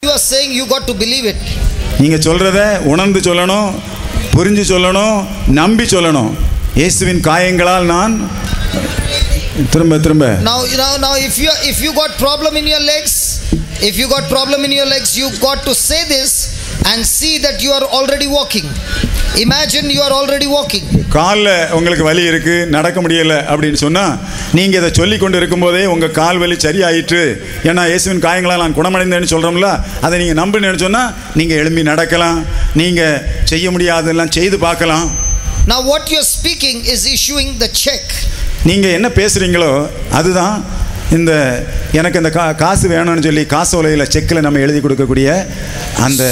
You are saying you got to believe it. நீங்க சொல்றத உணர்ந்து சொல்லணும், புரிஞ்சு சொல்லணும், நம்பி சொல்லணும். இயேசுவின் காயங்களால் நான் திரும்ப Now if you got problem in your legs, you got to say this and see that you are already walking. Imagine you are already walking. கால்ல உங்களுக்கு வலி இருக்கு, நடக்க முடியல அப்படின்னு சொன்னா நீங்க இதை சொல்லி கொண்டு இருக்கும்போதே உங்க கால் வலி சரியாயிற்று, ஏன்னா இயேசுவின் காயங்களால் நான் குணமடைந்தேன்னு சொல்றோம்ல, அதை நீங்க நம்புன்னு சொன்னா நீங்க எழும்பி நடக்கலாம், நீங்க செய்ய முடியாதெல்லாம் செய்து பார்க்கலாம். Now what you are speaking is issuing the check. நீங்க என்ன பேசுறீங்களோ அதுதான் இந்த எனக்கு இந்த காசு வேணும்னு சொல்லி காசோலையில செக்ல நம்ம எழுதி கொடுக்கக்கூடிய அந்த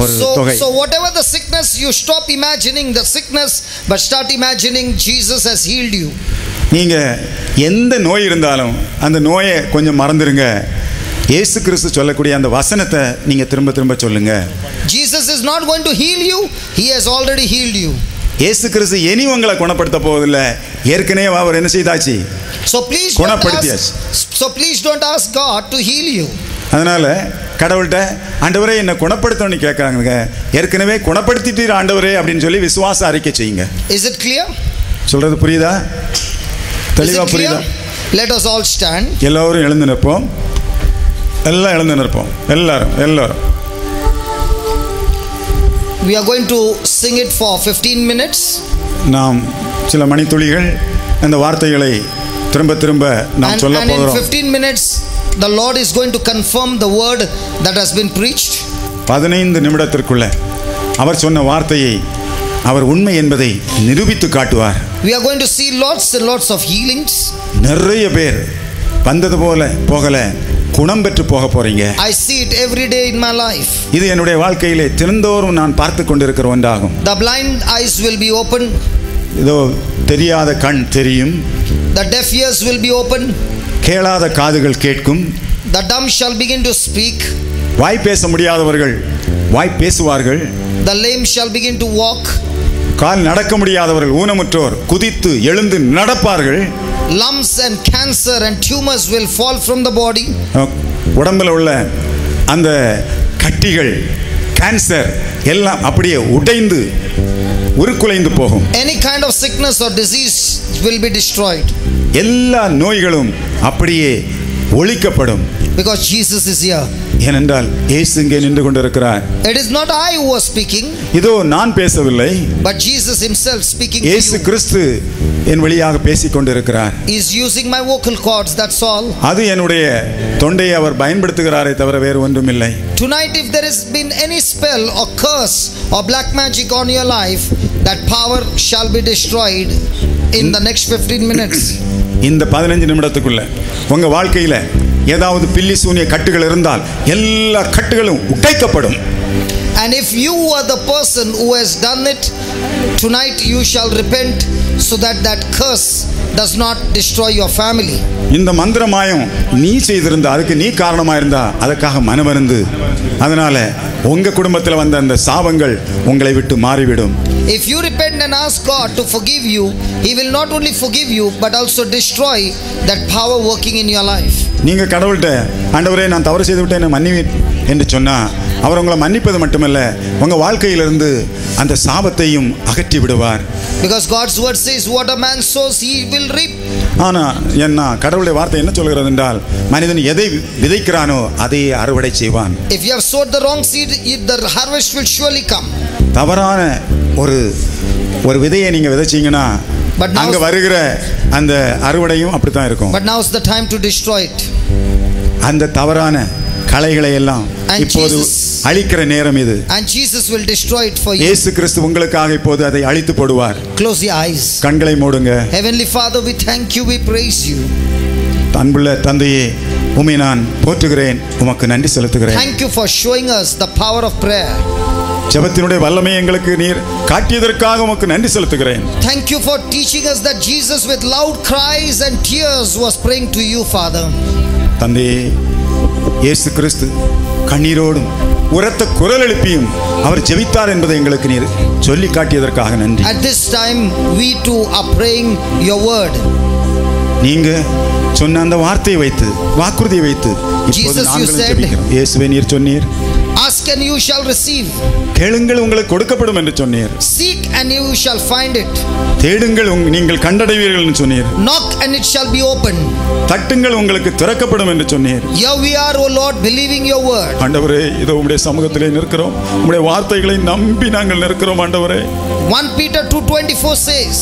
ஒரு தொகை. So whatever the sickness, you stop imagining the sickness but start imagining Jesus has healed you. நீங்க எந்த நோய் இருந்தாலும் அந்த நோயை கொஞ்சம் மறந்துருங்க. இயேசு கிறிஸ்து சொல்லக்கூடிய அந்த வசனத்தை நீங்க திரும்ப சொல்லுங்க. Jesus is not going to heal you, he has already healed you. இயேசு கிறிஸ்து இனி உங்களை குணப்படுத்த போவதில்லை, ஏற்கனவே அவர் என்ன செய்தாச்சு, குணப்படுத்தியாச்சு. So please don't ask God to heal you. அதனால கடவுள்கிட்ட ஆண்டவரே என்ன குணப்படுத்தணும்னு கேட்கறாங்க, ஏற்கனவே குணப்படுத்திட்டீர் ஆண்டவரே அப்படின்னு சொல்லி விசுவாச அறிக்கை செய்யுங்க. Is it clear? சொல்றது புரியுதா? தெளிவா புரியுதா? Let us all stand. எல்லாரும் எழுந்து நிற்போம். எல்லாம் எழுந்து நிற்போம். எல்லாரும். We are going to sing it for 15 minutes. நாம் சில மணித்துளிகள் இந்த வார்த்தைகளை திரும்ப நாம் சொல்ல போகிறோம். And in 15 minutes the Lord is going to confirm the word that has been preached. 15 நிமிடத்திற்குள்ள அவர் சொன்ன வார்த்தையை அவர் உண்மை என்பதை நிரூபித்து காட்டுவார். We are going to see lots and lots of healings. நிறைய பேர் வந்தது போல போகல, குணம் பெற்று போக போறீங்க. I see it every day in my life. இது என்னுடைய வாழ்க்கையிலே தினந்தோறும் நான் பார்த்து கொண்டிருக்கிற ஒன்றாகும். The blind eyes will be open. இதோ தெரியாத கண் தெரியும். The deaf ears will be open. கேளாத காதுகள் கேட்கும். The dumb shall begin to speak. வாய் பேச முடியாதவர்கள் வாய் பேசுவார்கள். The lame shall begin to walk. கால் நடக்க முடியாதவர்கள் ஊனமுற்றோர் குதித்து எழுந்து நடப்பார்கள். Lumps and cancer and tumors will fall from the body. உடம்புல உள்ள அந்த கட்டிகள், கேன்சர் எல்லாம் அப்படியே உடைந்து உருக்குலைந்து போகும். Any kind of sickness or disease will be destroyed. எல்லா நோய்களும் அப்படியே ஒழிக்கப்படும். Because Jesus is here. ஏனென்றால் இயேசு இங்கே நின்று கொண்டிருக்கிறார். It is not I who was speaking. இதோ நான் பேசவில்லை, but Jesus himself speaking. இயேசு கிறிஸ்து என் வழியாக பேசிக் கொண்டிருக்கிறார். He is using my vocal cords, that's all. அது என்னுடைய தொண்டையை அவர் பயன்படுத்துகிறாரே தவிர வேறு ஒன்றுமில்லை. Tonight if there has been any spell or curse or black magic on your life, that power shall be destroyed in the next 15 minutes. இந்த 15 நிமிடத்துக்குள்ள உங்க வாழ்க்கையில ஏதாவது பில்லி சூனிய கட்டுகள் இருந்தால் எல்லா கட்டுகளும் உடைக்கப்படும். And if you are the person who has done it, tonight you shall repent so that that curse does not destroy your family. இந்த மந்திரமாயம் நீ செய்திருந்தா, அதுக்கு நீ காரணமா இருந்தா, அதற்காக மனமருந்து அதனால உங்க குடும்பத்தில் வந்த அந்த சாபங்கள் உங்களை விட்டு மாறிவிடும். If you repent and ask God to forgive you, he will not only forgive you but also destroy that power working in your life. நீங்க கடவுள்கிட்ட ஆண்டவரே நான் தவறு செய்து விட்டேன் என்னை மன்னிவீர் என்று சொன்னா அவர் உங்களை மன்னிப்பது மட்டுமல்ல, உங்க வாழ்க்கையிலிருந்து அந்த சாபத்தையும் அகற்றி விடுவார். Because God's word says what a man sows he will reap. ஆனா என்ன கடவுளுடைய வார்த்தை என்ன சொல்கிறது என்றால், மனிதன் எதை விதைக்கிறானோ அதை அறுவடை செய்வான். If you have sowed the wrong seed, the harvest will surely come. தவறான ஒரு விதையை நீங்க விதைச்சீங்கன்னா அங்க வருகிற அந்த அறுவடையும் அப்படித்தான் இருக்கும். But now is the time to destroy it. அந்த தவறான களைகளை எல்லாம் இப்போது அழிக்கிற நேரம் இது. And Jesus will destroy it for you. இயேசு கிறிஸ்து உங்களுக்காக இப்போது அதை அழித்து போடுவார். Close your eyes. கண்களை மூடுங்க. Heavenly Father, we thank you, we praise you. அன்புள்ள தந்தையே, உம்மை நான் போற்றுகிறேன், உமக்கு நன்றி செலுத்துகிறேன். Thank you for showing us the power of prayer. ஜெபத்தினுடைய வல்லமையை எங்களுக்கு நீர் காட்டியதற்காக உமக்கு நன்றி செலுத்துகிறேன். Thank you for teaching us that Jesus with loud cries and tears was praying to you, Father. தந்தையே, இயேசு கிறிஸ்து கண்ணீரோடும் உரத்த குரல் எழுப்பியும் அவர் ஜெபித்தார் என்பதை எங்களுக்கு நீர் சொல்லி காட்டியதற்காக நன்றி. At this time we too are praying your word. நீங்க சொன்ன அந்த வார்த்தையை வைத்து, வாக்குறுதியை வைத்து இப்போது நாங்களும் ஜெபிக்கிறோம். இயேசுவே, நீர் சொன்னீர், ask and you shall receive. கேளுங்கள் உங்களுக்கு கொடுக்கப்படும் என்று சொன்னீர். Seek and you shall find it. தேடுங்கள் நீங்கள் கண்டடைவீர்கள் என்று சொன்னீர். Knock and it shall be opened. தட்டுங்கள் உங்களுக்கு திறக்கப்படும் என்று சொன்னீர். Here we are, O Lord, believing your word. ஆண்டவரே, இதோ உம்முடைய சமூகத்திலே நிற்கிறோம். உம்முடைய வார்த்தைகளை நம்பி நாங்கள் நிற்கிறோம் ஆண்டவரே. 1 Peter 2:24 says,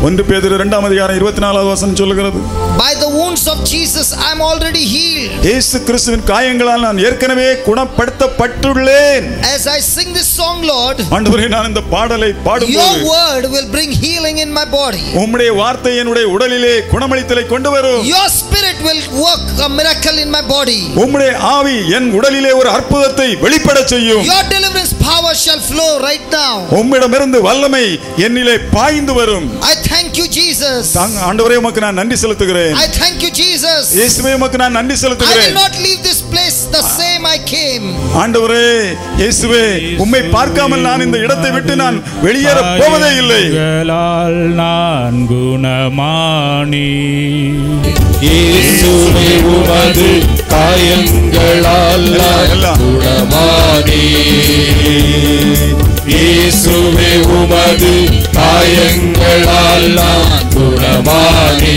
1 பேதுரு 2ஆம் அதிகாரம் 24வது வசனம் சொல்லுகிறது, by the wounds of Jesus I am already healed. இயேசு கிறிஸ்துவின் காயங்களால் நான் ஏற்கனவே குணப்படுத்தப்பட்டுள்ளேன். As I sing this song, Lord, ஆண்டவரே, நான் இந்த பாடலை பாடும்போது your word will bring healing in my body. உம்முடைய வார்த்தை என்னுடைய உடலிலே குணமளித்தலை கொண்டு வரும். Your spirit will work a miracle in my body. உம்முடைய ஆவி என் உடலிலே ஒரு அற்புதத்தை வெளிப்படச் செய்யும். Your deliverance power shall flow right now. உம்மிடமிருந்து வல்லமை என்னிலே பாய்ந்து வரும். I thank you, Jesus. ஆண்டவரே, உமக்கு நான் நன்றி செலுத்துகிறேன். I thank you, Jesus. இயேசுவே, உமக்கு நான் நன்றி I செலுத்துகிறேன். will not leave this place the same I came. ஆண்டவரே, இயேசுவே, உம்மை பார்க்காமல் நான் இந்த இடத்தை விட்டு நான் வெளியேற போவதே இல்லை. நான் குணமானி இயேசுவே, உமது காயங்களால் குணமானி. இயேசுவே, உமது காயங்களால் குணமானி.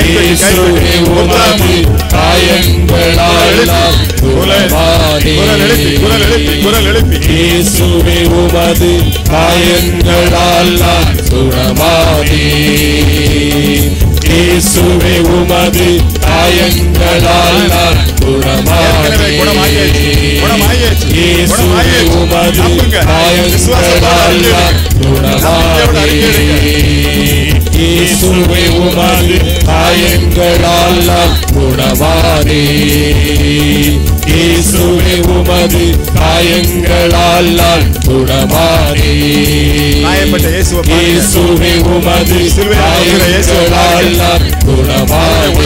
இயேசுவே, உமது காயங்களால் குணமானி. இயேசுவே, உமது காயங்களால் குணமானி. இயேசுவே, உமது காயங்களால் குணமானி. இயேசுவே, உமது காயங்களால் குணமானி. இயேசுவே, உமது காயங்களால் குணமானி. இயேசுவே, உமது காயங்களால் குணமானி. இயேசுவே, உமது காயங்களால் குணமானி.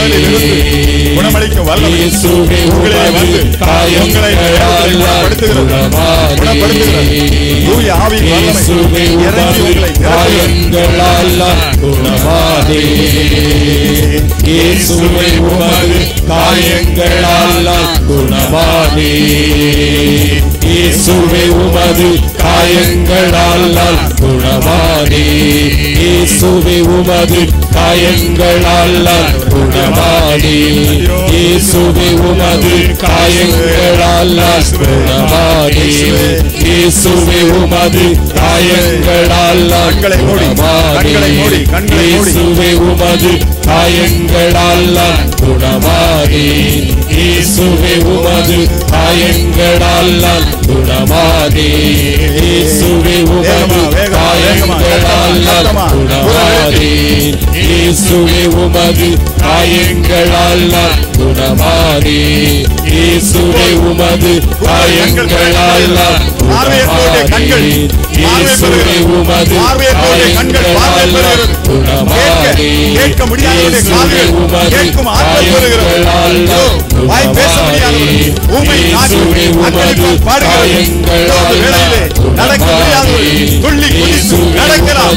குணமளிக்க வல்லமை இயேசுவே, உமது காயங்களால் குணமானி. இயேசுவே, உமது காயங்களால் குணமானி. இயேசுவே, உமது காயங்களால் குணமானி. இயேசுவே, உமது காயங்களால் குணமானி. இயேசுவே, உமது காயங்களால் குணமானி. இயேசுவே, உமது காயங்களால் குணமானி. இயேசுவே, உமது காயங்களால் குணமானி. இயேசுவே, உமது காயங்களால் குணமானி. இயேசுவே, உமது காயங்களால் குணமானி. இயேசுவே, உமது காயங்களால் குணமானி. இயேசுவே, உமது காயங்களால் குணமானி. இயேசுவே, உமது காயங்களால் குணமானி. இயேசுவே, உமது காயங்களால் குணமானி. கேட்க முடியாத காதுகள் கேட்கும் ஆற்றல் பெறுகிறது. வாய் பேச முடியாதவர்கள் ஊமை நாடி அக்களிப்பால் பாடுகிறார்கள். வேளையிலே நடக்க முடியாதவர்கள் துள்ளி குதித்து நடக்கலாம்.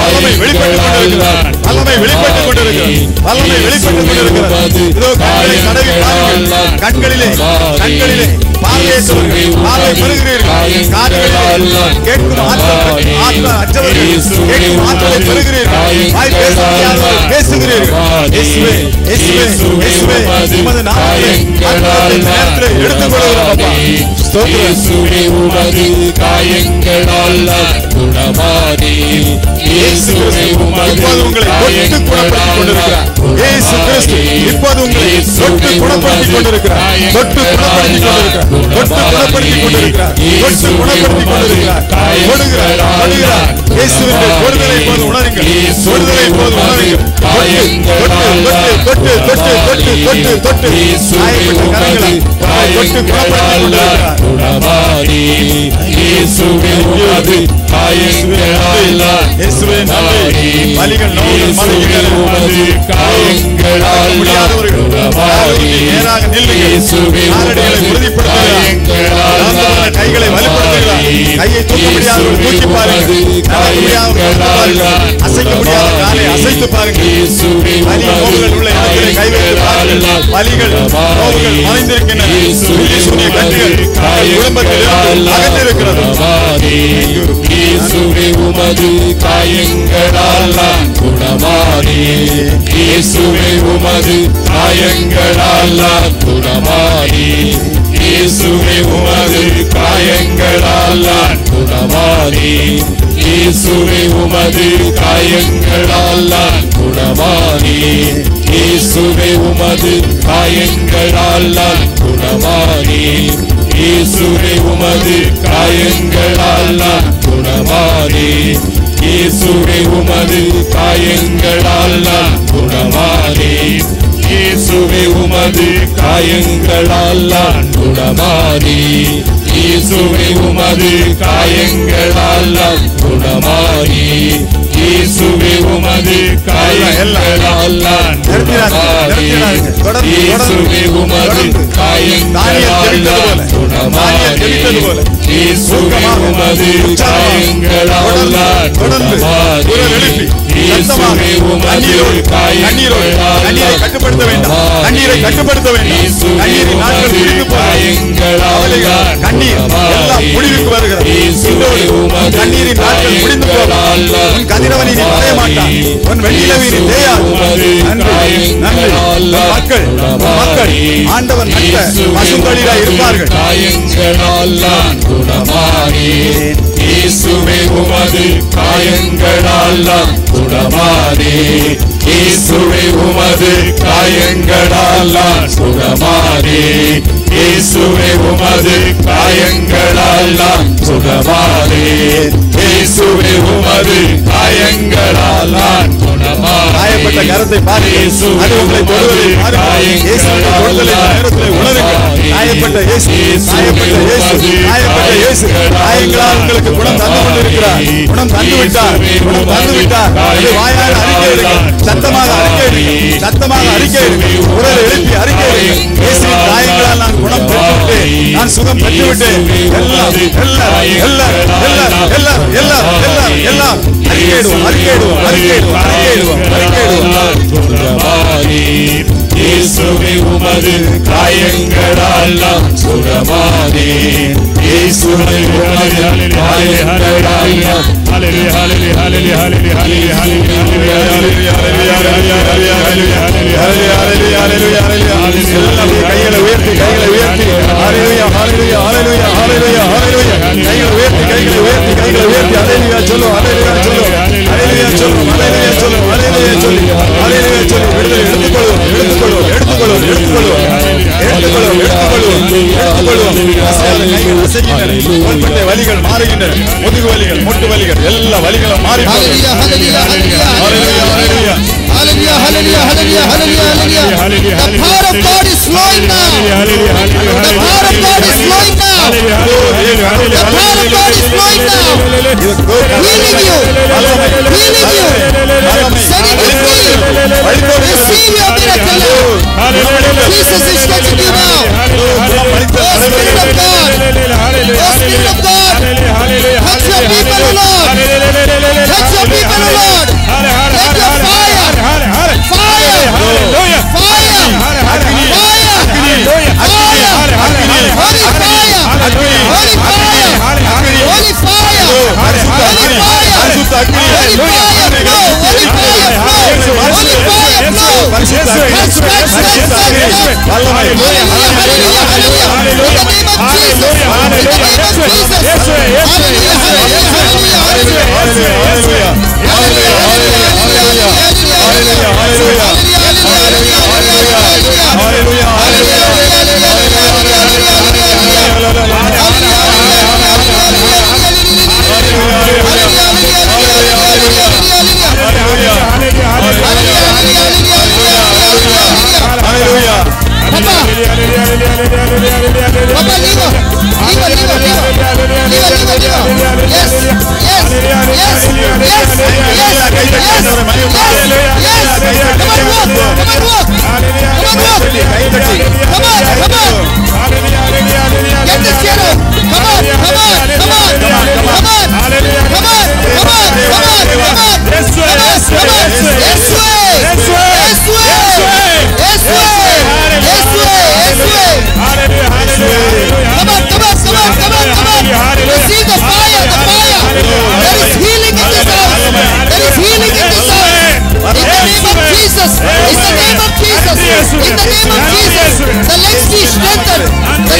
வல்லமை வெளிப்பட்டுக் கொண்டிருக்கிறார். வல்லமை வெளிப்பட்டுக் கொண்டிருக்கிறார். வல்லமை வெளிப்பட்டுக் கொண்டிருக்கிறார். இதோ கண்களை தடவி பாருங்கள். கண்களிலே பார்வையற்றவர்கள் பார்வை பெறுகிறீர்கள். காதுகளிலே கேட்கும் ஆற்றல் அற்றவர்கள் கேட்கும் ஆற்றலை பெறுகிறீர்கள். வாய் பேச முடியாதவர்கள் பேசுகிறீர்கள். இயேசுவே, இயேசுவே, இயேசுவே, உமது நாமத்தை அற்புதத்தை நேரத்தில் எடுத்துக்கொள்கிறோம் அப்பா. இயேசுவே, உமது காயங்களால் குணமானி. இயேசுவே, உமது காயங்களால் இயேசு கிறிஸ்து இப்போது உங்களை தொட்டு குணப்படுத்திக் கொண்டிருக்கிறார். தொட்டு குணப்படுத்திக் கொண்டிருக்கிறார். தொட்டு குணப்படுத்திக் கொண்டிருக்கிறார். தொட்டு குணப்படுத்திக் கொண்டிருக்கிறார். தொடுகிறார், தொடுகிறார். இயேசுவின் விடுதலை போது உணருங்கள். விடுதலை போது உணருங்கள். தொட்டு தொட்டு தொட்டு தொட்டு தொட்டு தொட்டு காயப்பட்ட கரங்களை தொட்டு குணப்படுத்திக் கொண்டிருக்கிறார். இயேசுவே, உமது காயங்களால் இயேசுவே நன்றி. வலிகள் நோய்கள் மலைகள் உமது காயங்களால் முடியாதவர்கள் நேராக நில்லுங்கள். காலடிகளை உறுதிப்படுத்துகிறார். கைகளை வலுப்படுத்துகிறார். கையை கையை தூக்க முடியாதவர்கள் தூக்கி பாருங்கள். நடக்க முடியாதவர்கள் பாருங்கள். அசைக்க முடியாத காலை அசைத்து பாருங்கள். வலி நோவுகள் உள்ள இடத்திலே கை வைத்து பாருங்கள். வலிகள் நோவுகள் மறைந்திருக்கின்றன. இயேசுவின் கட்டுகள் குடும்பத்தில் அகற்றிருக்கிறது. இயேசுவே உமது காயங்களால் நான் குணமானேன். இயேசுவே உமது காயங்களால் நான் குணமானேன். இயேசுவே உமது காயங்களால் நான் குணமானேன். இயேசுவே உமது காயங்களால் நான் குணமானேன். இயேசுவே உமது காயங்களால் நான் குணமானேன். இயேசுவே உமது காயங்களால் நான் குணமானேன். இயேசுவே உமது காயங்களால் நான் குணமானேன். இயேசுவே உமது காயங்களால் நான் குணமானேன். இயேசுவே உமது காயங்களால் நான் குணமானேன். இயேசுவே உமது காயங்களால் நான் குணமானேன். இயேசுவே உமது காயங்களால் நான் குணமானேன். இயேசுவே உமது காயங்களால் நான் குணமானேன். இயேசுவே உமது காயங்களால் கட்டுப்படுத்த வேண்டாம். கண்ணீரை கட்டுப்படுத்த வேண்டாம். கண்ணீரின் நாட்கள் முடிந்து போகலாம். கண்ணீர் எல்லாம் முடிவுக்கு வருகிறது. கண்ணீரின் நாட்கள் முடிந்து போகலாம். உன் கதிரவனை நீ மறைய மாட்டான். உன் வெண்ணிலவை நீ தேயாது. நன்றி நன்றி. மக்கள் ஆண்டவன் நட்ட பசுந்தொழிலாய் இருப்பார்கள். காயங்களால் நான் குணமானேன். இயேசுவே உமது காயங்களால் நான் குணமானேன். இயேசுவே உமது காயங்களால் நான் குணமானேன். இயேசுவே உமது காயங்களால் நான் குணமானேன். இயேசுவே உமது காயங்களால் நான் குணமானேன். காயப்பட்ட கரத்தை பாருங்கள். அது உங்களை தொடுவதை பாருங்கள். இயேசுவின் தொடுதலை நேரத்திலே உணருங்கள். காயப்பட்ட இயேசு, காயப்பட்ட இயேசு, காயப்பட்ட இயேசு காயங்களால் உங்களுக்கு குணம் தந்து கொண்டிருக்கிறார். குணம் தந்து விட்டார். குணம் தந்து விட்டார். வாயால் அறிக்கையிடுங்கள். சத்தமாக அறிக்கையிடுங்கள். சத்தமாக அறிக்கையிடுங்கள். குரல் எழுப்பி அறிக்கையிடுங்கள். இயேசுவின் காயங்களால் நான் குணம் பெற்றுவிட்டேன். நான் சுகம் பெற்றுவிட்டேன். எல்லாம் எல்லாம் எல்லாம் எல்லாம் எல்லாம் எல்லாம் எல்லாம் எல்லாம் அறிக்கையிடுவோம். அறிக்கையிடுவோம். அறிக்கையிடுவோம். அறிக்கையிடுவோம். அறிக்கையிடுவோம். குணமானேன். இயேசுவே உமது காயங்களால் நான் குணமானேன். இயேசுவே உமது காயங்களால் நான் கைகளை உயர்த்தி கைகளை உயர்த்தி ஹல்லேலூயா ஹல்லேலூயா ஹல்லேலூயா ஹல்லேலூயா ஹல்லேலூயா கைகளை உயர்த்தி கைகளை உயர்த்தி கைகளை உயர்த்தி ஹல்லேலூயா சொல்லு ஹல்லேலூயா சொல்லு ஹல்லேலூயா சொல்லு ஹல்லேலூயா சொல்லு ஹல்லேலூயா சொல்லு ஹல்லேலூயா சொல்லு விடுதலை எடுத்துக்கொள்வோம் எடுத்துக்கொள்வோம் எடுத்துக்கொள்வோம் எடுத்துக்கொள்வோம் எடுத்துக்கொள்வோம் எடுத்துக்கொள்வோம் கைகள் அசைகின்றன. தோள்பட்டை வலிகள் மாறுகின்றன. முதுகு வலிகள் முட்டு வலிகள் எல்லா வலிகளும் மாறி Hallelujah, hallelujah, hallelujah, hallelujah hallelujah hallelujah, hallelujah, hallelujah, hallelujah, hallelujah. The power of God is flowing now. The power of God is flowing now. The power of God is flowing now. Healing you, healing you, setting you free. Receive your miracle now. Jesus is touching you now. Oh Spirit of God, oh Spirit of God, touch your people, O Lord. Touch your people, O Lord. Let your fire, fire, fire, fire, fire, holy fire, holy fire, holy fire, holy fire, holy fire flow, holy fire flow, holy fire flow. Touch, touch, touch, touch. Hallelujah, hallelujah, hallelujah. In the name of Jesus, in the name of Jesus. Hallelujah, hallelujah, hallelujah, hallelujah, Come on.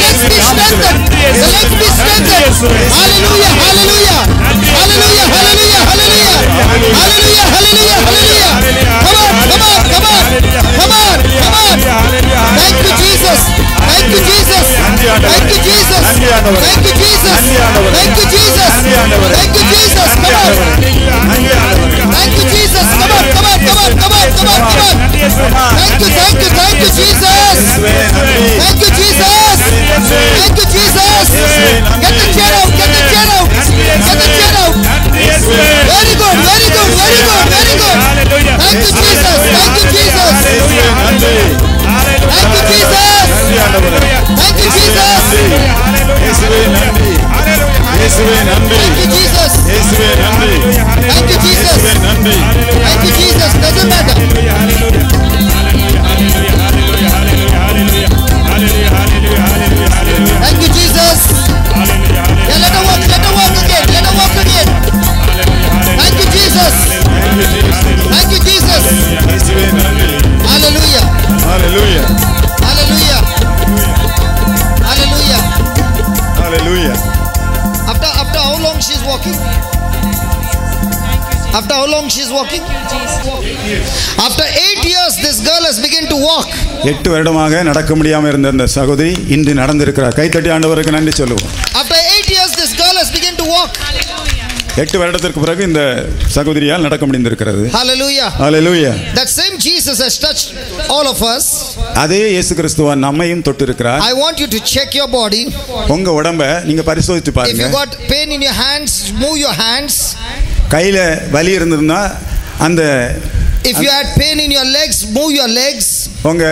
legs be strengthened. The legs be strengthened. Hallelujah, hallelujah. Hallelujah, hallelujah, hallelujah. Hallelujah, hallelujah, hallelujah. Come on, come on, come on. Come on, come on. Thank you, Jesus. Thank you, Jesus. Thank you, Jesus. Thank you, Jesus. Thank you, Jesus. Thank you, Jesus. Come on. Thank you, Jesus. Come on, come on, come on, come on, come on, come on. Thank you, thank you, thank you, Jesus. Thank you, Jesus. Thank you, Jesus. Get the chair out, get the chair out. Get the chair out. Very good, very good, very good, very good. Thank you, Jesus. Thank you, Jesus. Thank you, Jesus. Thank you, Jesus. Thank you, Jesus. Thank you, Jesus. Thank you, Jesus. Doesn't matter. Thank you, Jesus. Yeah, let her walk again. Let her walk again. Thank you, Jesus. Thank you, Jesus. Hallelujah. Hallelujah. Hallelujah. Hallelujah. Hallelujah. After how long she's walking? After how long she's walking? After 8 years, this girl has begun to walk. 8 வருடமாக நடக்க முடியாம இருந்த அந்த சகோதரி இன்று நடந்திருக்கிறார். கைத்தட்டி ஆண்டவருக்கு நன்றி சொல்லுவோம். After 8 years, this girl has begun to walk. 8 வருடத்திற்கு பிறகு இந்த சகோதரியால் நடக்க முடிந்திருக்கிறது. Hallelujah. Hallelujah. That same Jesus has touched all of us. அதே இயேசு கிறிஸ்துவ நம்மையும் தொட்டிருக்கிறார். I want you to check your body. உங்க உடம்ப நீங்க பரிசோதித்து If பாருங்க. you got pain in your hands, move your hands. கையில வலி இருந்திருந்தா அந்த If you had pain in your legs, move your legs. உங்க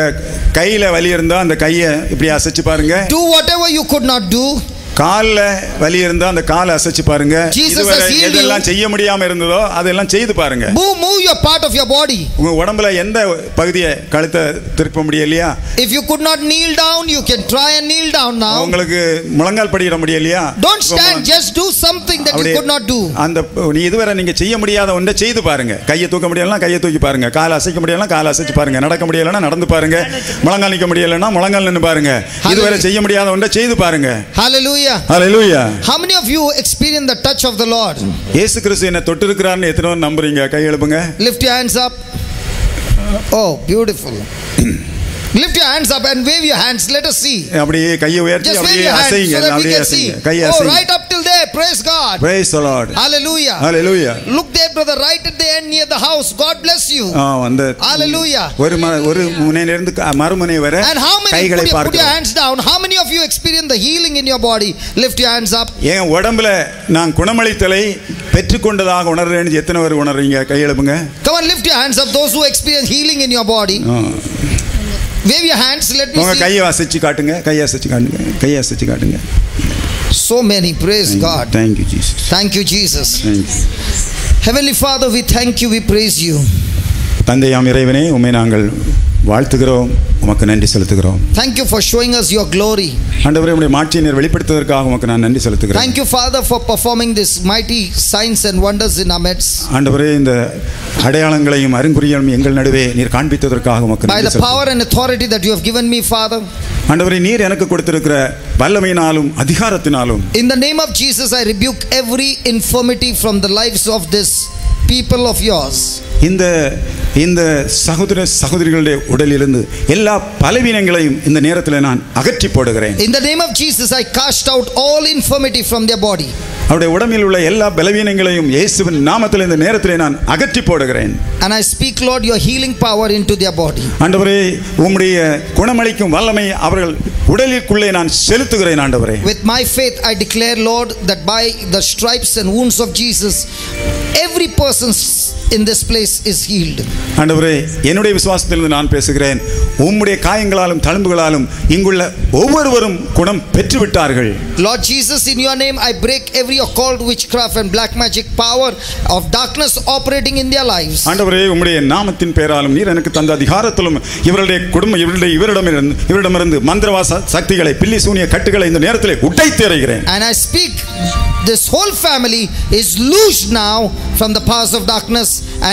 கையில வலி இருந்தா அந்த கையை இப்படி அசைச்சு பாருங்க. Do whatever you could not do. கால்ல வலி இருந்தா அந்த காலை அசைச்சு பாருங்க. இதுவரை எதெல்லாம் செய்ய முடியாம இருந்ததோ அதெல்லாம் செய்து பாருங்க. Move your part of your body. உங்க உடம்புல எந்த பகுதியை கழுத்தை திருப்ப முடியலையா? If you could not kneel down, you can try and kneel down now. உங்களுக்கு முழங்கால் படியிட முடியலையா? Don't stand, just do something that you could not do. அந்த இதுவரை நீங்க செய்ய முடியாத ஒன்றை செய்து பாருங்க. கையை தூக்க முடியலனா கையை தூக்கி பாருங்க. காலை அசைக்க முடியலனா காலை அசைச்சு பாருங்க. நடக்க முடியலனா நடந்து பாருங்க. முழங்கால் நிக்க முடியலனா முழங்கால் நின்னு பாருங்க. இதுவரை செய்ய முடியாத ஒன்றை செய்து பாருங்க. Hallelujah. Hallelujah. How many of you experience the touch of the Lord? இயேசு கிறிஸ்து என்ன தொட்டிருக்கிறார்னு எத்தனை பேர் நம்புறீங்க? கை எழுப்புங்க. Lift your hands up. Oh, beautiful. Lift your hands up and wave your hands. Let us see. அப்படியே கையை உயர்த்தி அப்படியே அசைங்க. அப்படியே அசைங்க. கையை Oh, அசைங்க. right up till there. Praise God. Praise the Lord. Hallelujah. Hallelujah. Look there, brother, right at the end near the house. God bless you. அந்த Hallelujah. ஒரு முனையில இருந்து மறுமுனை வரை கைகளை put your பார்க்கிறோம். hands down. How many of you experience the healing in your body? Lift your hands up. என் உடம்புல நான் குணமளித்தலை பெற்றுக்கொண்டதாக உணர்றேன்னு எத்தனை பேர் உணர்றீங்க? கை எழுப்புங்க. Come on, lift your hands up. Those who experience healing in your body. Wave your hands. Let me see. உங்க கையை அசைச்சு காட்டுங்க. கையை அசைச்சு காட்டுங்க. கையை அசைச்சு காட்டுங்க. So many. Praise God. Thank you, Jesus. Thank you, Jesus. Thank you. Heavenly Father, we thank you. We praise you. தந்தையாம் இறைவனே, உம்மை நாங்கள் வாழ்த்துகிறோம், உமக்கு நன்றி செலுத்துகிறோம். Thank you for showing us your glory. ஆண்டவரே, உம்முடைய மாட்சியை நீர் வெளிப்படுத்துவதற்காக உமக்கு நான் நன்றி செலுத்துகிறேன். Thank you, Father, for performing this mighty signs and wonders in our midst. ஆண்டவரே, இந்த அடையாளங்களையும் அருங்குறிகளையும் எங்கள் நடுவே நீர் காண்பித்ததற்காக உமக்கு நன்றி செலுத்துகிறேன். By the power and authority that you have given me, Father. ஆண்டவரே, நீர் எனக்கு கொடுத்திருக்கிற வல்லமையினாலும் அதிகாரத்தினாலும் in the name of Jesus I rebuke every infirmity from the lives of this people of yours. இந்த சகோதரிகளுடைய உடலிலிருந்து எல்லா பலவீனங்களையும் இந்த நேரத்தில் நான் அகற்றி போடுகிறேன். In the name of Jesus I cast out all infirmity from their body. அவருடைய உடம்பில் உள்ள எல்லா பலவீனங்களையும் இயேசுவின் நாமத்தில் இந்த நேரத்தில் நான் அகற்றி போடுகிறேன். And I speak, Lord, your healing power into their body. ஆண்டவரே, உம்முடைய குணமளிக்கும் வல்லமை அவர்கள் உடலிற்குள்ளே நான் செலுத்துகிறேன். ஆண்டவரே, with my faith I declare, Lord, that by the stripes and wounds of Jesus every person in this place is healed. ஆண்டவரே, என்னுடைய விசுவாசத்திலிருந்து நான் பேசுகிறேன். உம்முடைய காயங்களாலும் தழும்புகளாலும் இங்குள்ள ஒவ்வொருவரும் குணம் பெற்று விட்டார்கள். Lord Jesus, in your name I break every occult witchcraft and black magic power of darkness operating in their lives. ஆண்டவரே, உம்முடைய நாமத்தின் பெயராலும் நீர் எனக்கு தந்த அதிகாரத்திலும் இவருடைய குடும்பம் இவரிடமிருந்து மந்திரவாச சக்திகளை பில்லி சூனிய கட்டுகளை இந்த நேரத்தில் உடைத்து எறிகிறேன். And I speak, this whole family is loosed now from the powers of darkness and